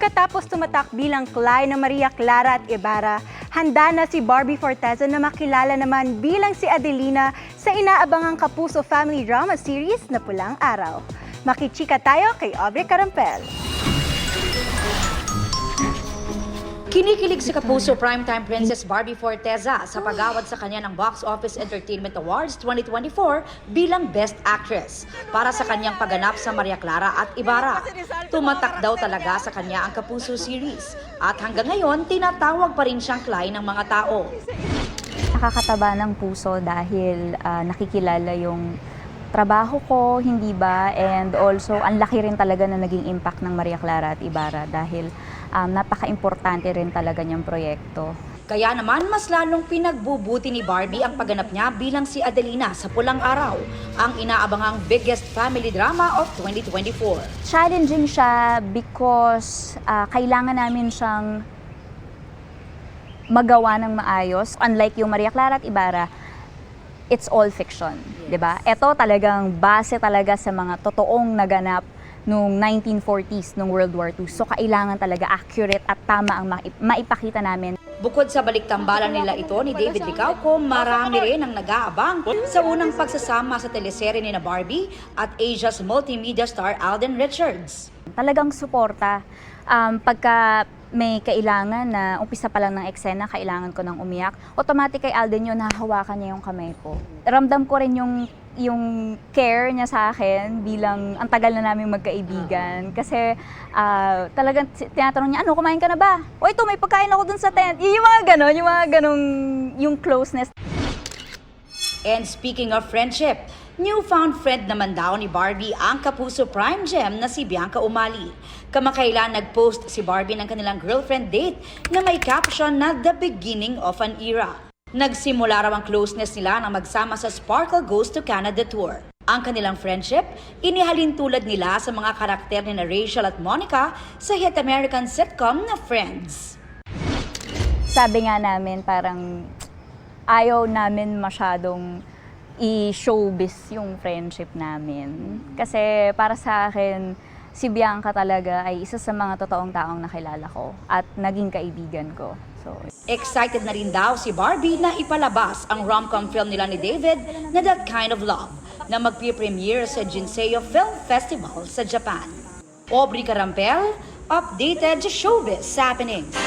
Pagkatapos tumatak bilang Cly na Maria Clara at Ibarra, handa na si Barbie Forteza na makilala naman bilang si Adelina sa inaabangang Kapuso family drama series na Pulang Araw. Makichika tayo kay Aubrey Carampel. Kinikilig si Kapuso primetime princess Barbie Forteza sa pag-award sa kanya ng Box Office Entertainment Awards 2024 bilang Best Actress para sa kanyang pagganap sa Maria Clara at Ibarra. Tumatak daw talaga sa kanya ang Kapuso series at hanggang ngayon tinatawag pa rin siyang Cly ng mga tao. Nakakataba ng puso dahil nakikilala yung trabaho ko, hindi ba? And also, ang laki rin talaga na naging impact ng Maria Clara at Ibarra dahil napaka-importante rin talaga niyang proyekto. Kaya naman, mas lalong pinagbubuti ni Barbie ang pagganap niya bilang si Adelina sa Pulang Araw, ang inaabangang biggest family drama of 2024. Challenging siya because kailangan namin siyang magawa ng maayos. Unlike yung Maria Clara at Ibarra, it's all fiction, yes. 'Di ba? Ito talagang base talaga sa mga totoong naganap noong 1940s, noong World War II. So kailangan talaga accurate at tama ang maipakita namin. Bukod sa baliktambalan nila ito ni David Licauco, marami rin ang nag-aabang sa unang pagsasama sa teleserye ni na Barbie at Asia's multimedia star Alden Richards. Talagang suporta. Pagka may kailangan na umpisa pa lang ng eksena, kailangan ko nang umiyak, automatic kay Alden yun, nahahawakan niya yung kamay ko. Ramdam ko rin yung care niya sa akin bilang ang tagal na namin magkaibigan. Kasi talagang tinatanong niya, ano, kumain ka na ba? O ito, may pagkain ako dun sa tent. Yung mga ganong, yung closeness. And speaking of friendship, newfound friend naman daw ni Barbie ang Kapuso Prime Gem na si Bianca Umali. Kamakailan nag-post si Barbie ng kanilang girlfriend date na may caption na The Beginning of an Era. Nagsimula raw ang closeness nila nang magsama sa Sparkle Goes to Canada tour. Ang kanilang friendship, inihalin tulad nila sa mga karakter ni na Rachel at Monica sa hit American sitcom na Friends. Sabi nga namin parang ayaw namin masyadong i-showbiz yung friendship namin. Kasi para sa akin, si Bianca talaga ay isa sa mga totoong taong nakilala ko at naging kaibigan ko. So, excited na rin daw si Barbie na ipalabas ang rom-com film nila ni David na That Kind of Love na magpi-premiere sa Jinseo Film Festival sa Japan. Aubrey Carampel, updated showbiz happenings.